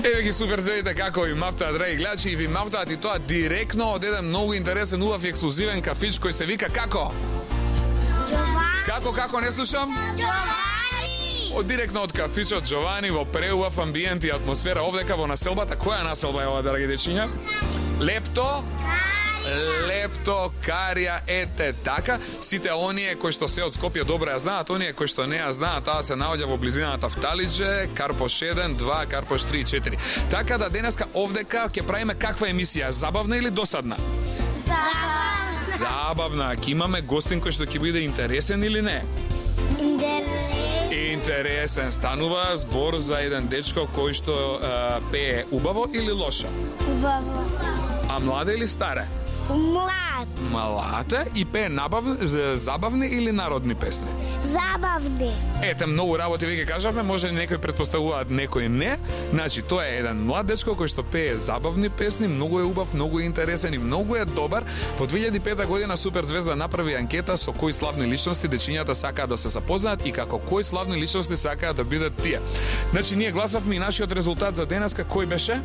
Еве ги супер звездите како ви мафтаат, драги гледачи, и ви мафтаат и тоа директно од еден многу интересен, убав и ексклузивен кафич кој се вика како? Джовани. Како, не слушам? Джовани. Директно од кафичот Джовани во преубав амбиент и атмосфера овдека во населбата. Која населба е ова, драги дечиња? Лепто, Карија, ете така. Сите оние кои што се од Скопје добро ја знаат, оние кои што не ја знаат, таа се наоѓа во близината Вталиџе, Карпош 1, 2, Карпош 3 и 4. Така да денеска овдека ќе правиме каква емисија? Забавна или досадна? Забавна. Ќе имаме гостин кој што ќе биде интересен или не? Интересен. Станува збор за еден дечко кој што пее убаво или лошо? Убаво. А млада или стара? Млад. Малата и пее забавни или народни песни? Забавни. Ете, многу работи веќе кажавме, може некој предпоставуваат, некој не. Значи, тоа е еден млад дечко кој што пее забавни песни, многу е убав, многу е интересен и многу е добар. Во 2005 година Супер Звезда направи анкета со кои славни личности дечињата сакаат да се запознаат и како кои славни личности сакаат да бидат тие. Значи, ние гласавме и нашиот резултат за денеска кој беше?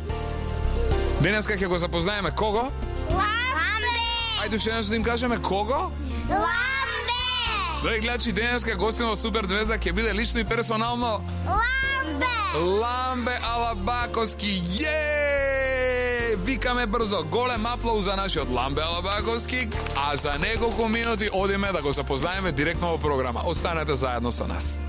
Денеска ќе го запознаеме кого? Ајде уште еднаш да им кажеме кого? Ламбе! Драги гледачи, денеска гостин во Супер Звезда ќе биде лично и персонално Ламбе Алабаковски. Викаме брзо, голем аплауз за нашиот Ламбе Алабаковски, а за неколку минути одиме да го запознаеме директно во програма. Останете заедно со нас.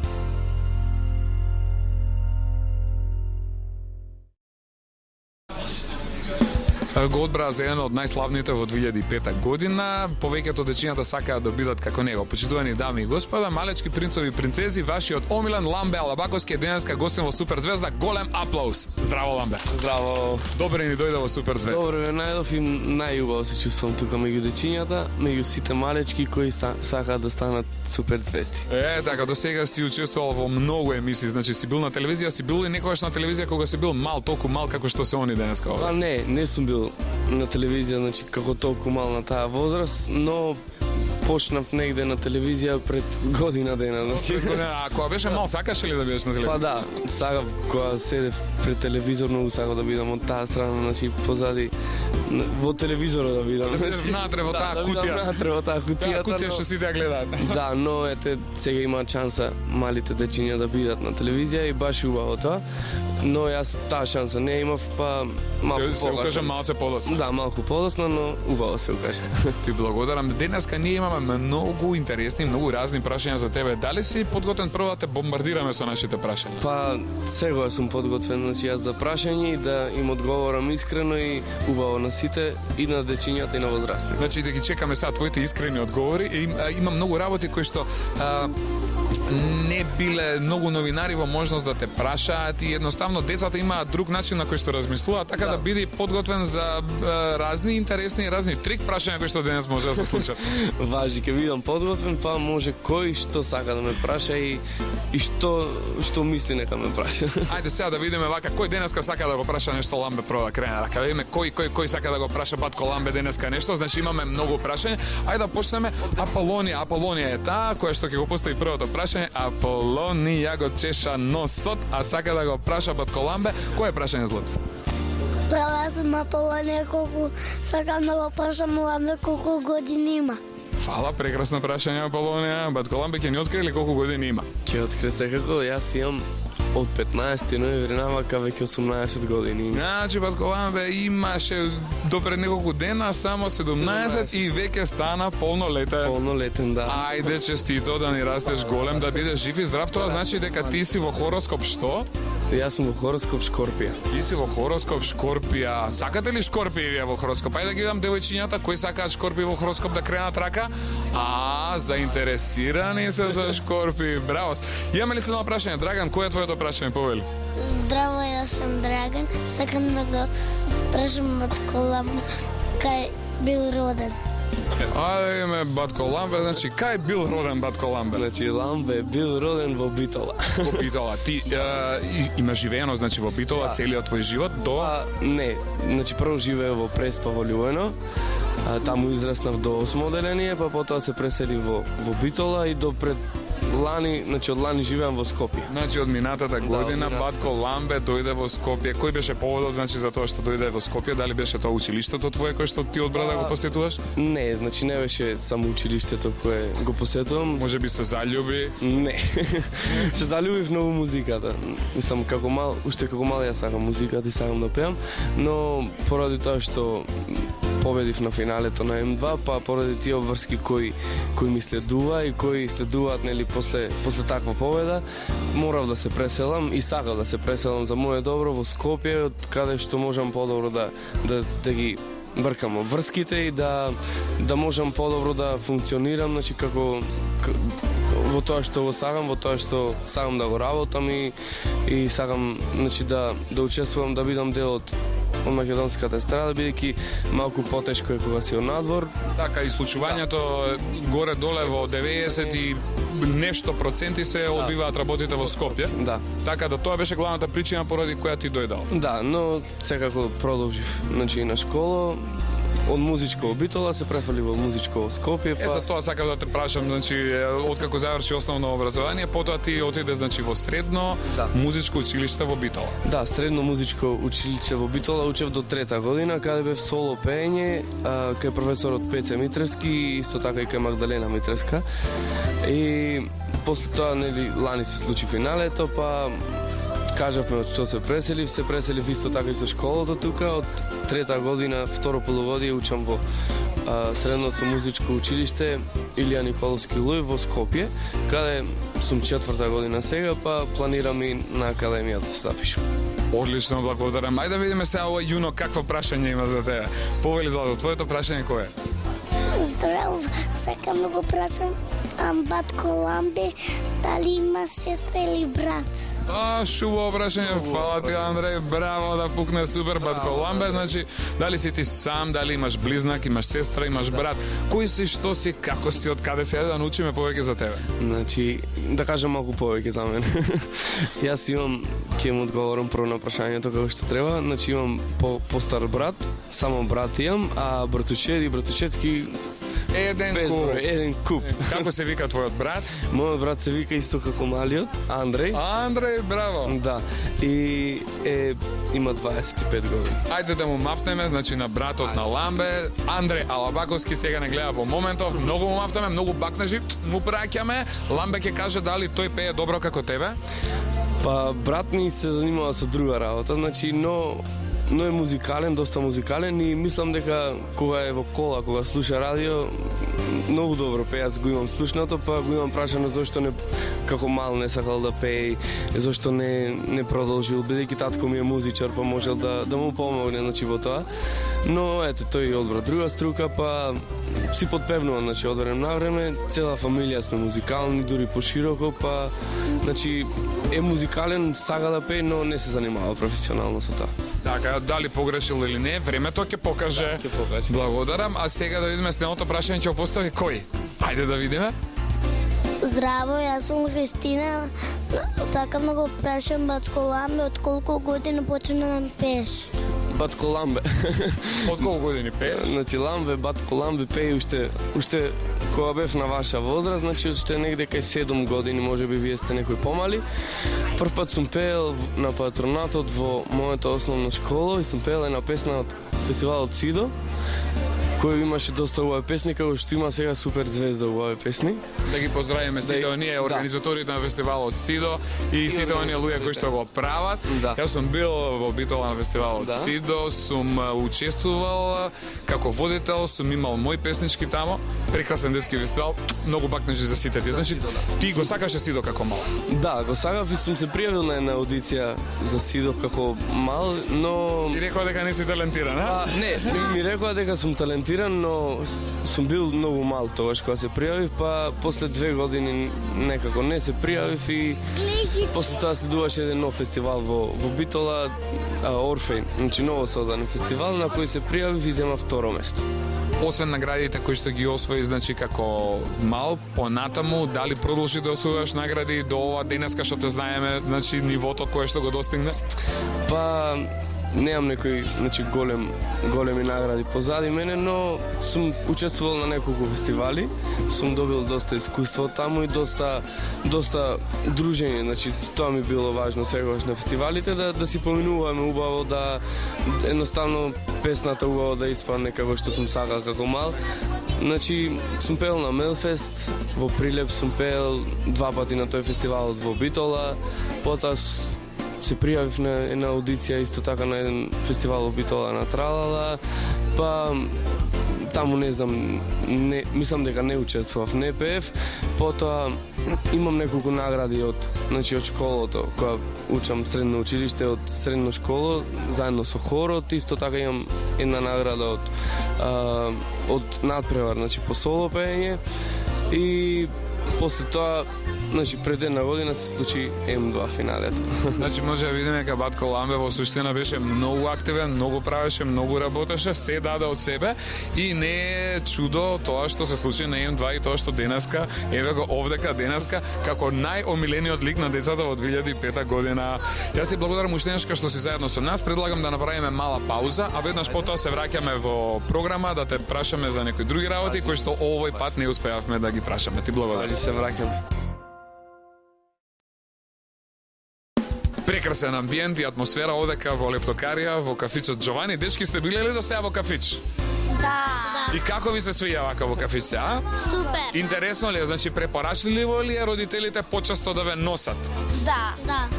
Го одбра за еден од најславните во 2005 година. Повеќето дечињата сакаат да бидат како него. Почитувани дами и господа, малечки принцови и принцези, вашиот омилен Ламбе Алабаковски е денеска гостин во Супер Звезда. Голем аплауз. Здраво, Ламбе. Здраво. Добре ни дојде во Супер Звезда. Добре, најдов и најубаво се чувствувам тука меѓу дечињата, меѓу сите малечки кои сакаат да станат супер звезди. Така, до сега си учествувал во многу емисии, значи си бил на телевизија, си бил ли некогаш на телевизија кога си бил мал, толку мал како што се они денеска овде? Па не сум бил на телевизија, значи како толку мал на таа возраст, но почнав негде на телевизија пред година дена. Значи. А кога беше мал, сакаше ли да бидеш на телевизија? Па да, сакав кога седев пред телевизор, многу сакав да бидам од таа страна, значи позади во телевизорот да бидам. Внатре во таа кутија. Внатре во таа кутија. Кутија што сите ја гледаат. Да, но ете сега има шанса малите дечиња да бидат на телевизија и баш убаво тоа. Но јас таа шанса не имав, па малку се укажа малце подоцна. Да, малку подоцна, но убаво се укажа. Ти благодарам. Денеска ние имаме многу интересни, многу разни прашања за тебе. Дали си подготвен прво да те бомбардираме со нашите прашања? Па сега сум подготвен, значи јас за прашање и да им одговорам искрено и убаво на сите, и на дечињата и на возрастните. Значи да ги чекаме сега твоите искрени одговори. Има многу работи кои што не биле многу новинари во можност да те прашаат и едноставно децата имаат друг начин на кој што размислуваат, така да биди подготвен за разни интересни и разни трик прашања кои што денес може да се случат. Важи, ќе бидам подготвен, па може кој што сака да ме праша и што мисли нека ме праша. Ајде сега да видиме вака кој денеска сака да го праша нешто Ламбе прво да крене. Да видиме кој сака да го праша батко Ламбе денеска нешто. Значи имаме многу прашања. Ајде да почнеме. Аполонија е таа која што ќе го постави првото прашање. Аполонија го чеша носот, а сака да го праша батко Ламбе. Кој е прашање злото? Тоа сум Аполонија, колку сакам да го прашам Ламбе колку години има. Фала, прекрасно прашање Аполонија. Батко Ламбе ќе ни открие колку години има? Ќе открие секако, јас имам од 15 ноември навака веќе 18 години. Значи, батко Ламбе имаше до пред неколку дена само 17 и веќе стана полнолетен. Полнолетен, да. Ајде, честито да ни растеш голем, да бидеш жив и здрав. Тоа значи дека ти си во хороскоп што? Јас сум во хороскоп Шкорпија. Ти си во хороскоп Шкорпија. Сакате ли Шкорпија вие во хороскоп? Ајде да ги видам девојчињата кои сакаат Шкорпија во хороскоп да кренат рака. Заинтересирани се за Шкорпи. Браво. Имаме ли следно прашање? Драган, кој е твоето прашање, повели? Здраво, јас сум Драган. Сакам да го прашам батко Ламбе кај бил роден. Ајме, батко Ламбе, значи, кај бил роден батко Ламбе? Значи, Ламбе бил роден во Битола. Во Битола. Ти има живеено, значи, во Битола целиот твој живот до... Не, значи, прво живее во Преспа, во Љубено. Таму израснав до 8 одделение, па потоа се пресели во Битола и до пред лани, значи од лани живеам во Скопје. Значи од минатата година од Батко Ламбе дојде во Скопје. Кој беше поводот значи за тоа што дојде во Скопје? Дали беше тоа училиштето твое кое што ти одбра да го посетуваш? Не, значи не беше само училиштето кое го посетувам. Може би се заљуби. Не. Се залюбив многу музиката. Мислам уште како мал јас сакам музиката и сакам да пеам, но поради тоа што победив на финалето на М2, па поради тие обврски кои ми следува и кои следуваат нели после таква победа, морав да се преселам и сакав да се преселам за моје добро во Скопје, од каде што можам подобро да ги бркам обврските и да можам подобро да функционирам, значи како во тоа што го сакам, во тоа што сакам да го работам и сакам значи да учествувам, да бидам дел од македонската естрада, бидејќи малку потешко е кога си од надвор. Така, и случувањето горе-доле во 90 и нешто проценти се одбиваат работите во Скопје. Да. Така да тоа беше главната причина поради која ти дојдал. Да, но секако продолжив значи на школа. Од музичко во Битола се префали во музичко во Скопје, па За тоа сакам да те прашам, значи откако заврши основно образование, потоа ти отиде значи во средно музичко училиште во Битола. Да, средно музичко училиште во Битола учев до 3-та година, каде бев соло пеење, кај професорот Пеце Митрески и исто така и кај Магдалена Митреска. И после тоа нели лани се случи финалето, па кажавме од што се преселив исто така и со школата тука. Од 3-та година, второ полугодие учам во средното музичко училиште Илија Николовски Луј во Скопје, каде сум 4-та година сега, па планирам и на академијата да се запишам. Одлично, благодарам. Ајде да видиме сега ова Јуно какво прашање има за тебе. Повели Злато, твоето прашање кое е? Здраво, сакам да го прашам Батко Ламбе дали има сестра или брат. Шубаво прашање, фала ти Андреј, браво да пукне супер Батко Ламбе. Значи, дали си ти сам, дали имаш близнак, имаш сестра, имаш брат? Кој си, што си, како си, од каде си, да научиме повеќе за тебе? Значи, да кажам малку повеќе за мене. Јас имам, ќе му одговорам прво на прашањето како што треба, значи имам постар брат, само брат имам, а братучет и братучетки еден куп. Како се вика твојот брат? Мојот брат се вика исто како малиот, Андреј. Андреј, браво! Да. И има 25 години. Ајде да му мафнеме, значи на братот на Ламбе, Андреј Алабаковски сега не гледа во моментов, многу му мафнеме, многу бакнежи, му праќаме. Ламбе ќе каже дали тој пее добро како тебе? Па брат ми се занимава со друга работа, значи но е музикален, доста музикален и мислам дека кога е во кола, кога слуша радио, многу добро пее. Јас го имам слушнато, па го имам прашано зошто не како мал не сакал да пее, зошто не продолжил, бидејќи татко ми е музичар, па можел да му помогне значи во тоа. Но ето тој одбра друга струка, па си подпевнувам, значи од време на време, цела фамилија сме музикални, дури пошироко, па значи е музикален, сака да пее, но не се занимава професионално со тоа. Така, дали погрешил или не, времето ќе покаже. Ќе покаже. Благодарам, а сега да видиме следното прашање ќе постави кој? Ајде да видиме. Здраво, јас сум Христина. Сакам да го прашам Батко Ламбе од колку години почна да пееш? Батко Ламбе. Од колку години пееш? Значи Батко Ламбе пее уште кога бев на ваша возраст, значи уште негде кај 7 години, можеби вие сте некои помали. Прв пат сум пеел на патронатот во мојата основна школа и сум пеел една песна од фестивалот Сидо, кој имаше доста убави песни, како што има сега супер звезда убави песни. Да ги поздравиме сите оние организаторите на фестивалот Сидо и сите оние луѓе кои што го прават. Да. Јас сум бил во Битола на фестивалот Сидо, сум учествувал како водител, сум имал мој песнички тамо, прекрасен детски фестивал, многу бакнежи за сите ти. Значи, ти го сакаше Сидо како мал? Да, го сакав и сум се пријавил на една аудиција за Сидо како мал, но Ти рекоа дека не си талентиран, а? не, ми рекоа дека сум талентиран, но сум бил многу мал тогаш кога се пријавив, па после 2 години некако не се пријавив и после тоа следуваше еден нов фестивал во Битола, Орфеј, значи ново создаден фестивал на кој се пријавив и зема второ место. Освен наградите кои што ги освои, значи како мал, понатаму, дали продолжи да освојуваш награди до ова денеска што те знаеме, значи нивото кое што го достигне? Па немам некои, значи, големи награди позади мене, но сум учествувал на неколку фестивали, сум добил доста искуство таму и доста дружење, значи тоа ми било важно сегаш на фестивалите, да си поминуваме убаво, да едноставно песната убаво да испадне како што сум сакал како мал. Значи, сум пеел на Мелфест, во Прилеп сум пеел 2 пати на тој фестивал во Битола, потоа се пријавив на една аудиција исто така на еден фестивал во Битола на Тралала, па таму не знам, мислам дека не учествував, не пеев, потоа имам неколку награди од школото, која учам средно училиште, од средно школа, заедно со хорот, исто така имам една награда од надпревар, значи по соло пеење, и после тоа, значи пред една година се случи М2 финалето. Значи може да видиме дека Батко Ламбе во суштина беше многу активен, многу правеше, многу работеше, се даде од себе и не е чудо тоа што се случи на М2 и тоа што денеска, еве го овдека денеска, како најомилениот лик на децата во 2005 година. Јас ти благодарам ушнешка што си заедно со нас. Предлагам да направиме мала пауза, а веднаш потоа се враќаме во програма да те прашаме за некои други работи кои што овој пат не успеавме да ги прашаме. Ти благодарам. Се враќаме. Прекрасен амбиент и атмосфера одека во Лептокарија, во кафичот Джовани. Дечки, сте биле ли до сега во кафич? Да. И како ви се свија вака во кафич се, а? Супер. Интересно ли е, значи препорачливо ли е родителите почесто да ве носат? Да.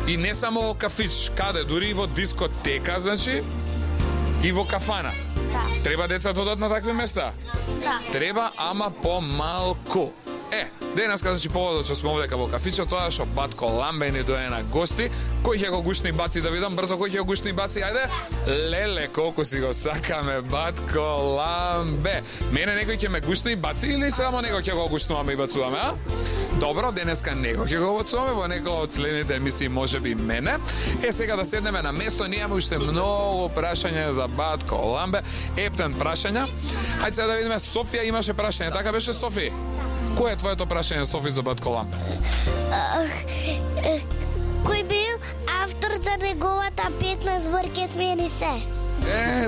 И не само во кафич, каде, дури и во дискотека, значи, и во кафана. Да. Треба деца да одат на такви места? Да. Треба, ама помалку. Денеска, значи, поводот што сме овдека во кафичот, тоа што Батко Ламбе ни дое на гости. Кој ќе го гушни баци, да видам брзо кој ќе го гушни баци, ајде. Леле, колку си го сакаме, Батко Ламбе. Мене некој ќе ме гушни баци или само некој ќе го гушнуваме и бацуваме, а? Добро, денеска некој ќе го бацуваме во некој од следните емисии, можеби мене. Сега да седнеме на место, ние имаме уште многу прашања за Батко Ламбе, ептен прашања. Ајде сега да видиме, Софија имаше прашање, така беше, Софи? Кој е твоето прашање, Софи, за Батко Ламбе? Кој бил автор за неговата песна "Зборке смени се"?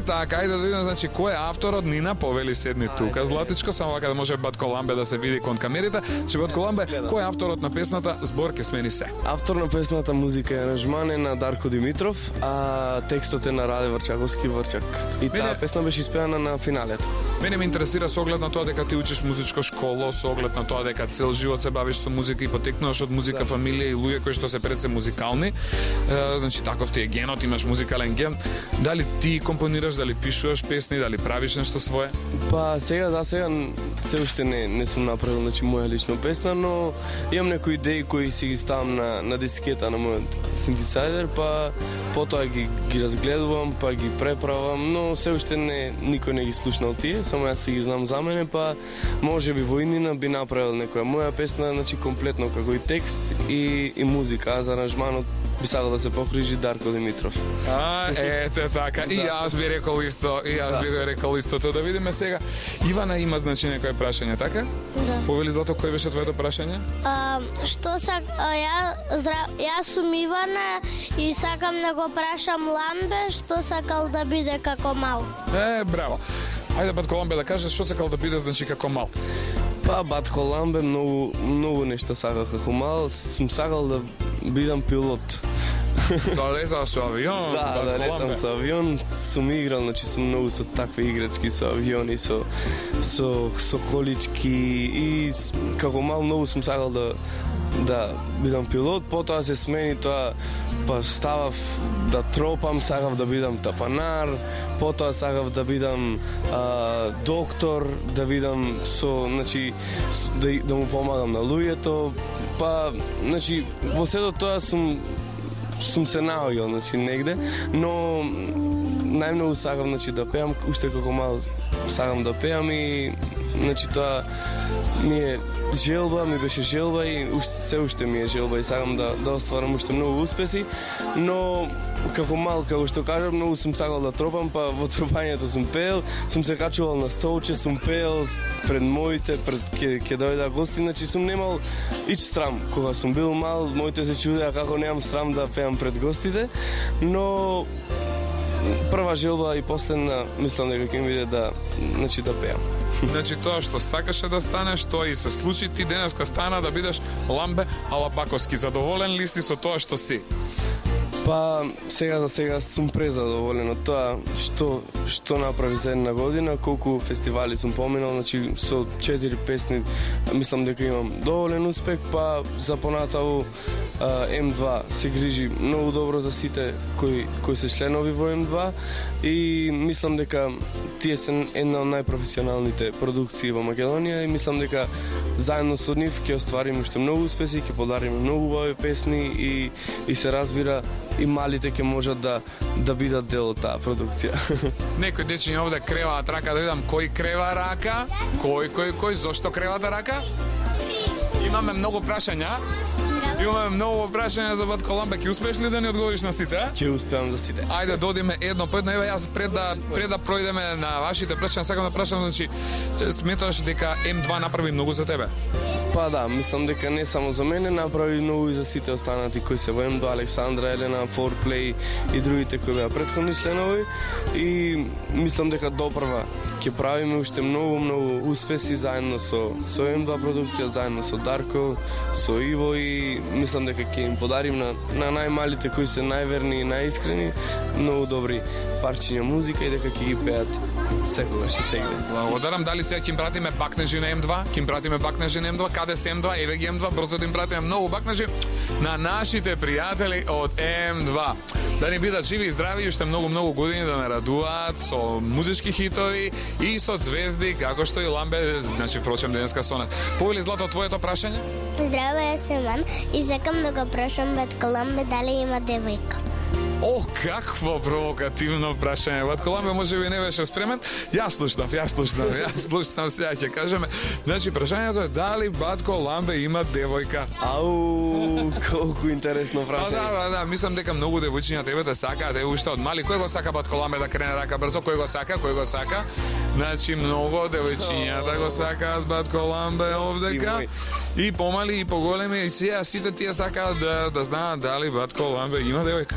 Така, ајде да видиме, значи, кој е авторот? Нина, повели седни тука, Златичко, само вака да може Батко Ламбе да се види кон камерите. Че Батко Ламбе, кој е авторот на песната "Зборке смени се"? Автор на песната, музика и аранжман е на Дарко Димитров, а текстот е на Раде Врчаковски Врчак. И таа песна беше испеана на финалето. Мене ме интересира со оглед на тоа дека ти учиш музичко школо, со оглед на тоа дека цел живот се бавиш со музика и потекнуваш од музика, фамилија и луѓе кои што се пред се музикални. Значи таков ти е генот, имаш музикален ген. Дали ти компонираш, дали пишуваш песни, дали правиш нешто свое? Па сега за сега се уште не сум направил, значи, моја лична песна, но имам некои идеи кои си ги ставам на дискета на мојот синтесайзер, па потоа ги разгледувам, па ги преправам, но се уште никој не ги слушнал тие, само јас си ги знам за мене, па може би во иднина би направил некоја моја песна, значи комплетно како и текст и музика, а за аранжманот би сакал да се погрижи Дарко Димитров. Ете така. И јас би рекол исто, и јас би го рекол истото. Да видиме сега. Ивана има, значи, некој прашање, така? Да. Повели, Злато, кој беше твоето прашање? Јас сум Ивана и сакам да го прашам Ламбе што сакал да биде како мал. Браво. Ајде, Батко Ламбе, да кажеш што сакал да биде, значи, како мал. Па, Батко Ламбе, многу нешто сакал како мал. Сум сакал да бидам пилот. Да летам со авион, да летам со авион. Сум играл, значи сум многу со такви играчки, со авиони, со колички и како мал многу сум сакал да бидам пилот, потоа се смени тоа, па ставав да тропам, сакав да бидам тапанар, потоа сакав да бидам доктор, да бидам значи, да му помагам на луѓето, па, значи, во сето тоа сум се наоѓал, значи, негде, но најмногу сакам, значи, да пеам, уште како мал сакам да пеам и, значи, тоа ми беше желба и се уште ми е желба и сакам да остварам уште многу успеси, но како мал, како што кажам, многу сум сакал да тропам, па во тропањето сум пеел, сум се качувал на столче, сум пеел пред моите, ќе дојда гости, значи сум немал ич срам. Кога сум бил мал, моите се чудеа како немам срам да пеам пред гостите, но прва желба и последна, мислам дека ќе ми биде да пеам. Значи тоа што сакаше да станеш, тоа и се случи, ти денеска стана да бидеш Ламбе Алабаковски. Задоволен ли си со тоа што си? Па, сега за сега сум презадоволен од тоа што направи за една година, колку фестивали сум поминал, значи со 4 песни мислам дека имам доволен успех, па за понатаму М2 се грижи многу добро за сите кои се членови во М2 и мислам дека тие се една од најпрофесионалните продукции во Македонија и мислам дека заедно со нив ќе оствариме уште многу успеси, ќе подариме многу убави песни и се разбира и малите ќе можат да бидат дел од таа продукција. Некои дечиња овде креваат рака, да видам кој крева рака, кој, зошто кревате рака? Имаме многу прашања. Имаме многу прашања за Батко Ламбе. Ќе успееш ли да ни одговориш на сите? Ќе успеам за сите. Ајде додиме едно по едно. Еве јас пред да пројдеме на вашите прашања, сакам да прашам, значи сметаш дека М2 направи многу за тебе? Па да, мислам дека не само за мене, направи многу и за сите останати кои се во М2, Александра, Елена, Форплей и другите кои беа претходни членови и мислам дека допрва ќе правиме уште многу успеси заедно со М2 продукција, заедно со Дарко, со Иво и мислам дека ќе им подарим на најмалите кои се најверни и најискрени многу добри парчиња музика и дека ќе ги пеат секогаш и сегде. Благодарам. Дали сега ќе им пратиме бакнежи на М2? Ќе им пратиме бакнежи на М2? Каде се М2? Еве ги М2, брзо да им пратиме многу бакнежи на нашите пријатели од М2. Да ни бидат живи и здрави и уште многу години да не радуваат со музички хитови и со звезди како што и Ламбе, значи впрочем денеска со нас. Повели Злато твоето прашање? Здраво, јас сум Иван и сакам да го прашам Батко Ламбе дали има девојка. Ох, какво провокативно прашање. Батко Ламбе можеби не беше спремен. Јас слушнав, сега ќе кажеме. Значи, прашањето е дали Батко Ламбе има девојка. Ау, колку интересно прашање. Да, мислам дека многу девојчиња тебе те сакаат, е уште од мали. Кој го сака Батко Ламбе да крене рака брзо? Кој го сака? Значи, многу девојчињата го сакаат Батко Ламбе овдека. И помали и поголеми и сите тие сакаат да знаат дали Батко Ламбе има девојка.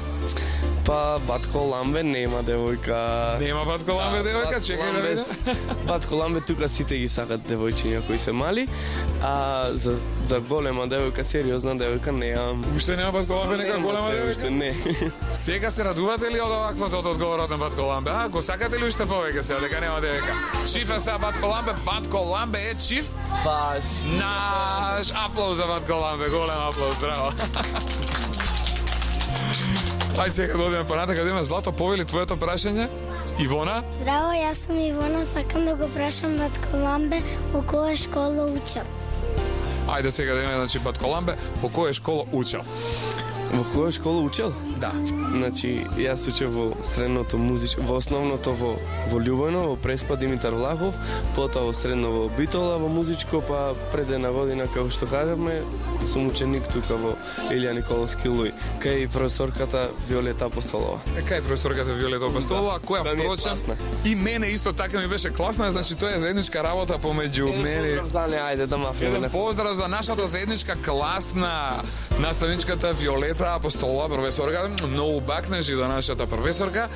Па Батко Ламбе нема девојка. Нема Батко Ламбе девојка, чекај да видам. Батко Ламбе тука сите ги сакат девојчиња кои се мали, а за голема девојка, сериозна девојка неам. Уште нема Батко Ламбе нека голема девојка? Уште не. Сега се радувате ли од оваквото од одговорот на Батко Ламбе? Го сакате ли уште повеќе сега дека нема девојка? Чиф е сега Батко Ламбе, Батко Ламбе е чиф? Пас. Наш аплауз за Батко Ламбе, голем аплауз, браво. Ај сега да одиме понатака, да има Злато, повели твоето прашање? Ивона? Здраво, јас сум Ивона, сакам да го прашам Батко Ламбе во која школа учел. Ајде сега да има, значи, Батко Ламбе, по која школа учел? Во која школа учел? Да. Значи, јас учев во средното во основното во Љубојно, во Преспа Димитар Влахов, потоа во средно во Битола, во музичко, па пред една година, како што кажавме, сум ученик тука во Илија Николовски Луј, кај професорката Виолета Апостолова. Кај професорката Виолета Апостолова, која впрочем и мене исто така ми беше класна, значи тоа е заедничка работа помеѓу мене. Ајде да мафијаме. Еден поздрав за нашата заедничка класна наставничката Виолета Апостолова, професорка, многу бакнежи до нашата професорка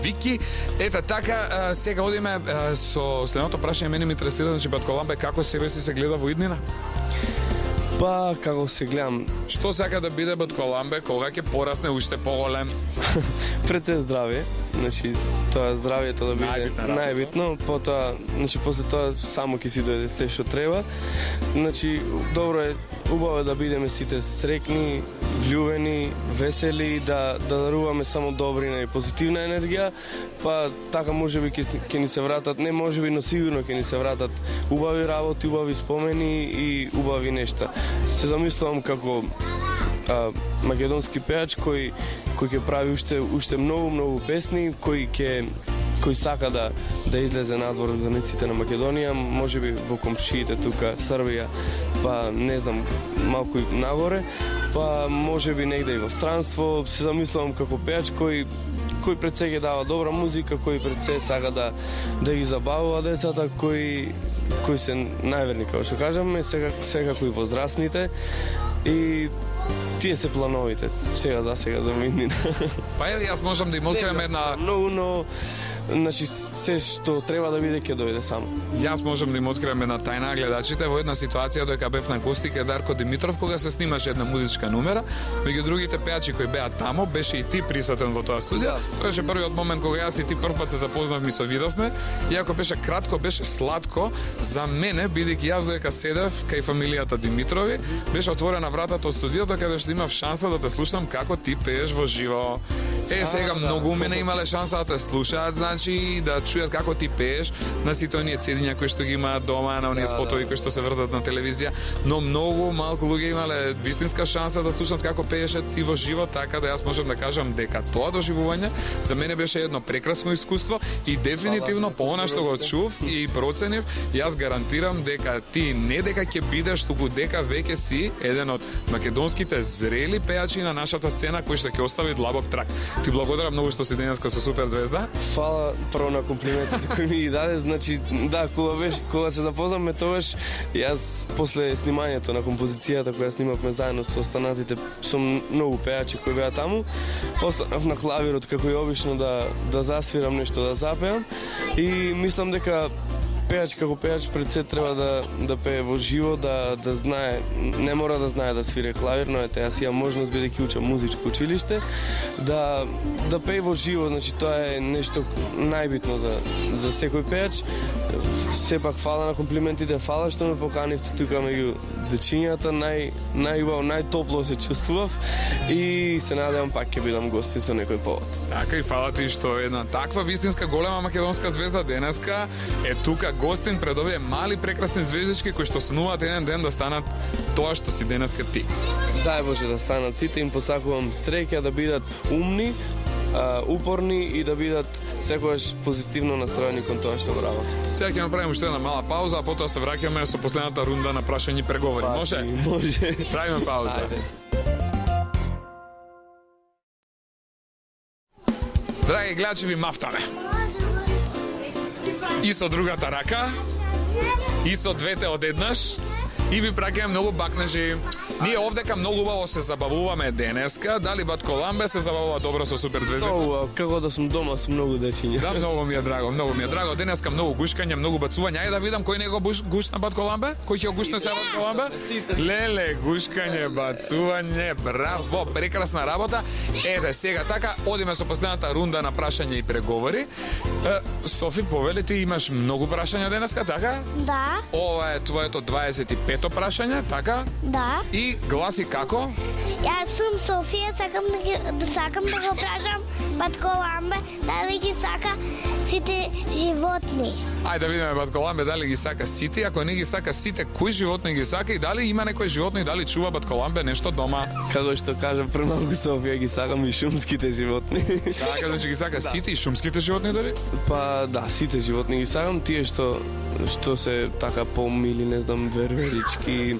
Вики. Ета така, сега одиме со следното прашање, мене ми интересира, значи Батко Ламбе, како себе си се гледа во иднина? Па, како се гледам... Што сака да биде Батко Ламбе, кога ќе порасне уште поголем? Пред се здравје, значи тоа здравјето да биде најбитно, потоа, значи после тоа само ќе си дојде се што треба. Значи, добро е, убаво е да бидеме сите срекни, влюбени, весели, да даруваме само добрина и позитивна енергија, па така можеби ќе ни се вратат, не можеби, но сигурно ќе ни се вратат убави работи, убави спомени и убави нешта. Се замислувам како македонски пеач кој ќе прави уште многу песни, кој сака да излезе надвор од границите на Македонија, можеби во комшиите тука, Србија, па не знам, малку нагоре, па можеби негде и во странство. Се замислувам како пеач кој пред се ги дава добра музика, кој пред се сака да ги забавува децата, кои се најверни, како што кажаме, секако и возрастните. и тие се плановите сега за иднина. Па еве јас можам да им откриам една Многу, но значи се што треба да биде ќе дојде само. Јас можам да им откриам една тајна гледачите во една ситуација додека бев на Костик е Дарко Димитров кога се снимаше една музичка номера, меѓу другите пеачи кои беа таму беше и ти присутен во тоа студио. Тоа беше првиот момент кога јас и ти првпат се запознавме и се видовме. Иако беше кратко, беше сладко за мене бидејќи јас додека седев кај фамилијата Димитрови, беше отворена вратата од студиото каде што имав шанса да те слушам како ти пееш во живо. Сега многу мене имале шанса да те слушаат, значи да чујат како ти пееш на сите оние цедиња кои што ги имаат дома, на оние спотови кои што се вртат на телевизија, но многу малку луѓе имале вистинска шанса да слушнат како пееше ти во живо, така да јас можам да кажам дека тоа доживување за мене беше едно прекрасно искуство и дефинитивно по она што го чув и проценив, јас гарантирам дека ти не дека ќе бидеш, туку дека веќе си еден од македонските зрели пеачи на нашата сцена кој што ќе остави длабок трак. Ти благодарам многу што си денеска со Супер звезда. Фала прво на комплиментите кои ми ги даде, значи да, кога се запознавме тогаш, јас после снимањето на композицијата која снимавме заедно со останатите со многу пеачи кои беа таму, останав на клавирот како и обично да засвирам нешто, да запеам и мислам дека пеач како пеач пред се треба да пее во живо, да знае, не мора да знае да свире клавир, но ете јас имам можност бидејќи учам музичко училиште да пее во живо, значи тоа е нешто најбитно за секој пеач. Сепак фала на комплиментите, фала што ме поканивте тука меѓу дечињата, најубаво, најтопло се чувствував и се надевам пак ќе бидам гости со некој повод. Така и фала ти што една таква вистинска голема македонска звезда денеска е тука гостин пред овие мали прекрасни звездички кои што сонуваат еден ден да станат тоа што си денеска ти. Дај Боже да станат сите, им посакувам среќа, да бидат умни, упорни и да бидат секогаш позитивно настроени кон тоа што го работат. Сега ќе направиме уште една мала пауза, а потоа се враќаме со последната рунда на прашања и преговори. Може? Може. Правиме пауза. Ајде. Драги гледачи, ви мафтаме. И со другата рака, и со двете одеднаш, и ви праќаме многу бакнежи. Ние овдека многу убаво се забавуваме денеска. Дали Батко Ламбе се забавува добро со Супер звездите? Многу, како да сум дома со многу дечиња. Да, многу ми е драго, многу ми е драго. Денеска многу гушкање, многу бацување. Ајде да видам кој не го гушна Батко Ламбе? Кој ќе го гушне сега Батко Ламбе? Леле, гушкање, бацување, браво, прекрасна работа. Ете, сега така, одиме со последната рунда на прашања и преговори. Софи, повели, ти имаш многу прашања денеска, така? Да, Ова е твоето 25-то прашање, така? да. И гласи како? Јас сум Софија, сакам да го прашам Батко Ламбе дали ги сака сите животни. Ајде да видиме Батко Ламбе дали ги сака сите, ако не ги сака сите, кои животни ги сака и дали има некој животни, дали чува Батко Ламбе нешто дома. Како што кажа премалку Софија, ги сакам и шумските животни. Така да ги сака сите и шумските животни дали? Па да, сите животни ги сакам, тие што се така помили, не знам, верверички,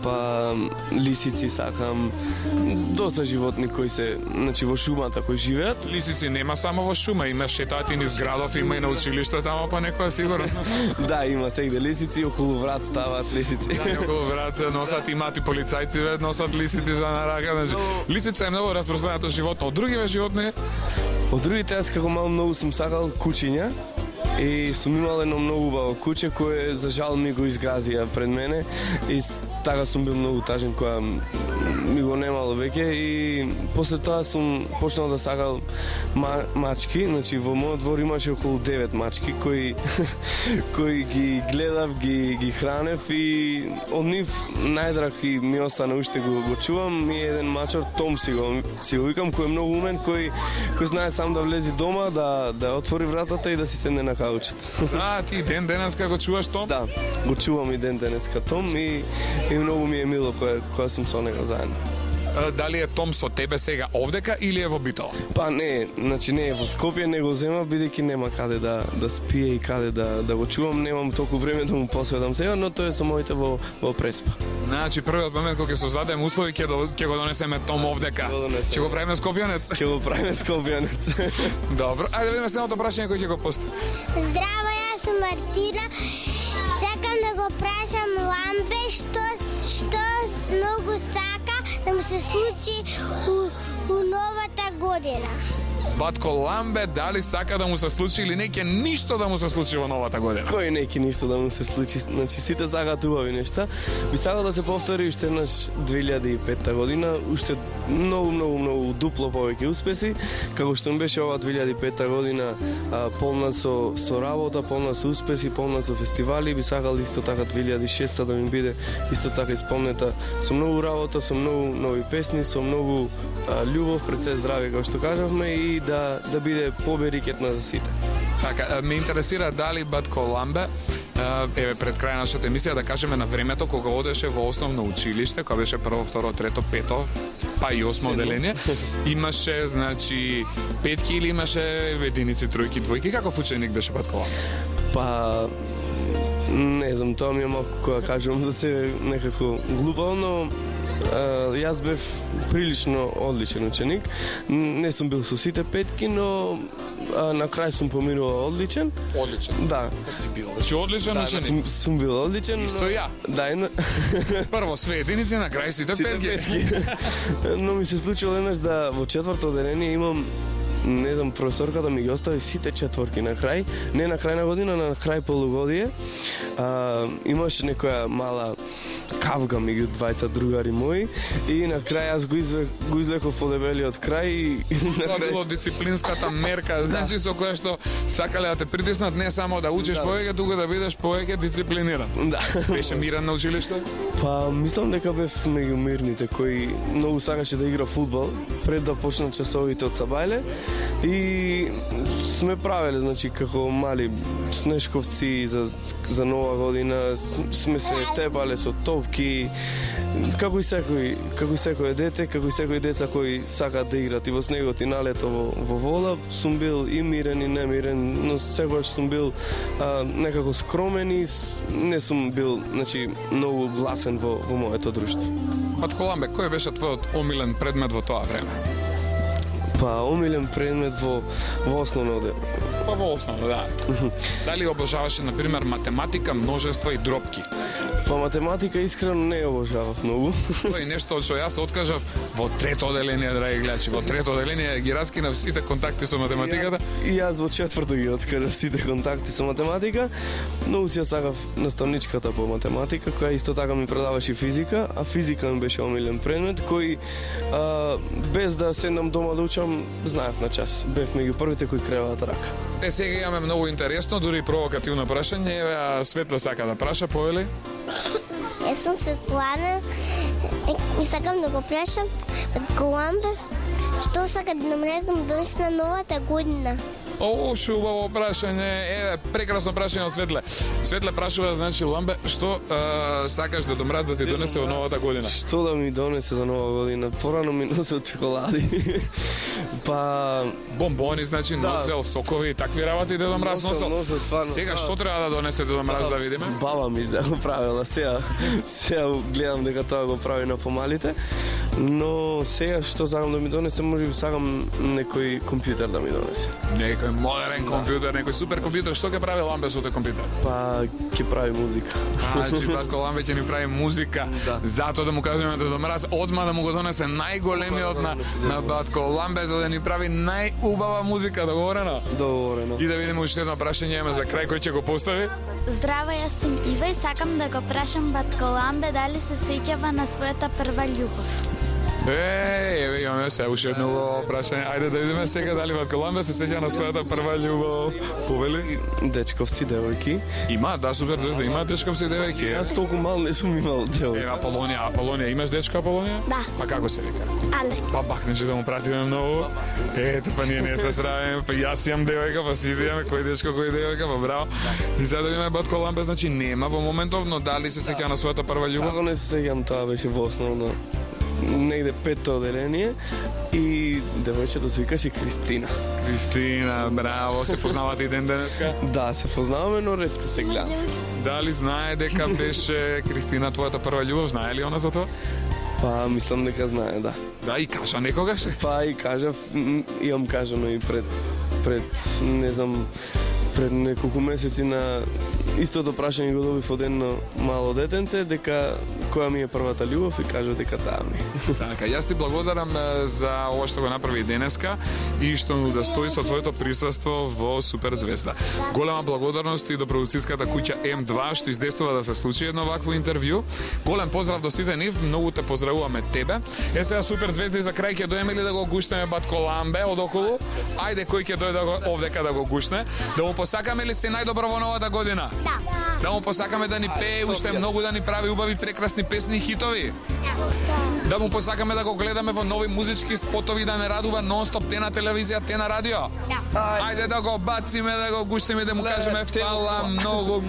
па лисици сакам, доста животни кои се, значи во шумата кои живеат. Лисици нема само во шума, има шетаат и низ градов, има и на училиште тама, па некоја сигурно. Да, има сегде лисици, околу врат ставаат лисици. Да, околу врат носат, имаат и полицајци, носат лисици за на рака. Значи, лисица е многу распространето животно. Од другиве животни? Од другите, јас како мал многу сум сакал кучиња. И сум имал едно многу убаво куче кое за жал ми го изгазија пред мене и така сум бил многу тажен кога ми го немало веќе и после тоа сум почнал да сакал мачки, значи во мојот двор имаше околу 9 мачки кои ги гледав, ги хранев и од нив најдраг и ми остана уште го чувам и еден мачор Том си го викам, кој е многу умен, кој знае сам да влези дома, да отвори вратата и да си седне на каучот. Ти ден денеска го чуваш Том? Да, го чувам и ден денеска Том и многу ми е мило кога сум со него заедно. Дали е Том со тебе сега овдека или е во Битола? Па не, значи не е во Скопје, не го зема бидејќи нема каде да спие и каде да го чувам, немам толку време да му посветам сега, но тој е со моите во Преспа. Значи првиот момент кога ќе создадеме услови ќе го донесеме Том овдека. Ќе го правиме Скопјанец? Ќе го правиме Скопјанец. Добро, ајде да видиме следното прашање кој ќе го постави. Здраво, јас сум Мартина. Сакам да го прашам Ламбе што многу сака да му се случи у новата година. Батко Ламбе, дали сака да му се случи или неќе ништо да му се случи во новата година? Кој неќе ништо да му се случи? Значи сите сакаат убави нешта. Би сакал да се повтори уште еднаш 2005 година, уште многу дупло повеќе успеси, како што ми беше ова 2005 година, полна со работа, полна со успеси, полна со фестивали. Би сакал исто така 2006 да ми биде исто така исполнета со многу работа, со многу нови песни, со многу љубов, пред се здравје, како што кажавме, и да биде поберикетна за сите. Така, ме интересира дали Батко Ламбе, еве пред крај нашата емисија да кажеме на времето кога одеше во основно училиште, кога беше прво, второ, трето, пето, па и осмо оделение, имаше значи петки или имаше единици, тројки, двојки, каков ученик беше Батко Ламбе? Па не знам, тоа ми е малку кога кажам да се некако глупаво, но јас бев прилично одличен ученик. Не сум бил со сите петки, но на крај сум поминувал одличен. Одличен. Да. Си бил. Значи одличен ученик. Сум бил одличен. Исто ја. Да, Прво све единици, на крај сите петки. Но ми се случило еднаш да во четврто оделение имам, не знам, професорката ми ги остави сите четворки на крај, не на крај на година, на крај полугодие. Имаше некоја мала кавга меѓу двајца другари мои и на крај јас го излеков по дебелиот крај и Тоа било дисциплинската мерка, значи со која што сакале да те притиснат не само да учиш повеќе, туку да бидеш повеќе дисциплиниран. Да. Беше мирен на училиште? Па, мислам дека бев меѓу мирните кои многу сакаше да игра фудбал пред да почнат часовите од Сабајле и сме правеле, значи, како мали снешковци за нова година, сме се тепале со топки, како и секој дете, како и секој деца кои сакаат да играат и во снегот и налето во вода, сум бил и мирен и немирен, но секогаш сум бил некако скромен и не сум бил, значи, многу гласен во моето друштво. Батко Ламбе, кој беше твојот омилен предмет во тоа време? Па, омилен предмет во основно оделение. Па во основно, да. Дали обожаваше, например, математика, множество и дробки? Па математика искрено не ја обожавав многу. Тоа е нешто што јас откажав во трето оделение, драги гледачи. Во трето оделение ги раскинав сите контакти со математиката. И јас во четврто ги откажав сите контакти со математика, но си ја сакав наставничката по математика, која исто така ми предаваше физика, а физика ми беше омилен предмет, кој без да седнам дома да учам, знаев на час. Бев меѓу првите кои креваат рака. Сега имаме многу интересно, дури провокативно прашање. Еве, Светла сака да праша, повели? Јас сум Светлана и сакам да го прашам Батко Ламбе, што сака да нам донесе на новата година? О, шубаво прашање. Еве, прекрасно прашање од Светле. Светле прашува, значи, Ламбе, што сакаш да домраз да ти донесе во новата година? Што да ми донесе за нова година? Порано ми носел чоколади. Па бомбони, значи, носел сокови и такви работи Дедо Мраз носел. Сега што треба да донесе Дедо Мраз да видиме? Баба ми да го правила, сега гледам дека тоа го прави на помалите. Но сега што сакам да ми донесе, можеби сакам некој компјутер да ми донесе. Некој модерен компјутер, некој супер компјутер. Што ќе прави Ламбе со тој компјутер? Па ќе прави музика. Значи Батко Ламбе ќе ни прави музика. Затоа да му кажеме Дедо Мраз одма да му го донесе најголемиот на Батко Ламбе за да ни прави најубава музика, договорено? Договорено. И да видиме уште едно прашање за крај кој ќе го постави. Здраво, јас сум Ива и сакам да го прашам Батко Ламбе дали се сеќава на својата прва љубов. Еве имаме се уште едно прашање. Ајде да видиме сега дали Батко Ламбе се сеќа на својата прва љубов. Повели? Дечковци, девојки. Има, да, супер звезда, има дечковци и девојки. Јас толку мал не сум имал девојки. Ева Аполонија, имаш дечка Аполонија? Да. Па како се вика? Але. Па бахнеше да му пратиме многу. Ето, па ние не се стравиме, па јас имам девојка, па сите имаме кој дечко, кој девојка, па браво. И сега да видиме Батко Ламбе, значи нема во моментов, но дали се сеќа на својата прва љубов? Како не се сеќам, тоа беше во основно негде петто оделение и девојчето се викаше Кристина. Кристина, браво, се познавате и ден денеска? Да, се познаваме, но ретко се гледаме. Дали знае дека беше Кристина твојата прва љубов? Знае ли она за тоа? Па, мислам дека знае, да. Да, и кажа некогаш? Па и кажав, имам кажано и пред не знам, пред неколку месеци на истото прашање го добив од едно мало детенце дека која ми е првата љубов и кажа дека таа ми. Така, јас ти благодарам за ова што го направи денеска и што му удостои со твоето присуство во Супер Звезда. Голема благодарност и до продуциската куќа М2 што издействува да се случи едно вакво интервју. Голем поздрав до сите нив, многу те поздравуваме тебе. Е сега Супер Звезда и за крај ќе доеме ли да го гуштеме Батко Ламбе од околу? Ајде кој ќе дојде овдека да го гушне? Да му посакаме ли се најдобро во новата година? Да му посакаме да ни пее уште многу, да ни прави убави прекрасни песни и хитови. Да му посакаме да го гледаме во нови музички спотови, да не радува нон-стоп те на телевизија, те на радио. Ајде да го бациме, да го гуштиме, да му кажеме фала многу,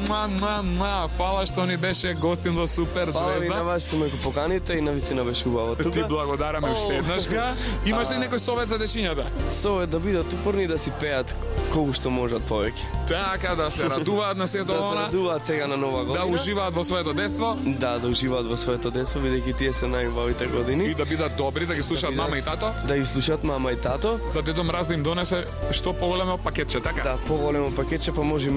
фала што ни беше гостин во Супер Звезда. Фала ви на вас што ме го поканите и навистина беше убаво тука. Ти благодараме уште еднашка. Имаш ли некој совет за дечињата? Совет да бидат упорни да си пеат колку што можат повеќе. Така, да се радуваат на сето Да се она. радуваат сега на нова година. Да уживаат во своето детство. Да уживаат во своето детство, бидејќи тие се најубавите години. И да бидат добри, да ги слушаат мама и тато. Да ги слушаат мама и тато. За Дедо Мраз да им донесе што поголемо пакетче, така? Да, поголемо пакетче, па може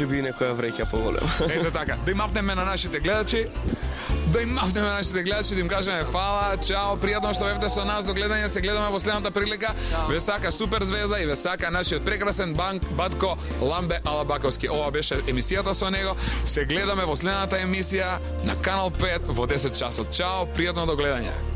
би и некоја вреќа поголема. Ете така, да им мавнеме на нашите гледачи. Да им мавнеме на нашите гледачи, да им кажеме фала, чао, пријатно што бевте со нас, до гледање, се гледаме во следната прилика. Ве сака Супер Звезда и ве сака нашиот прекрасен Батко Ламбе Алабаковски. Ова беше емисијата со него. Се гледаме во следната емисија на Канал 5 во 10 часот. Чао, пријатно до гледање.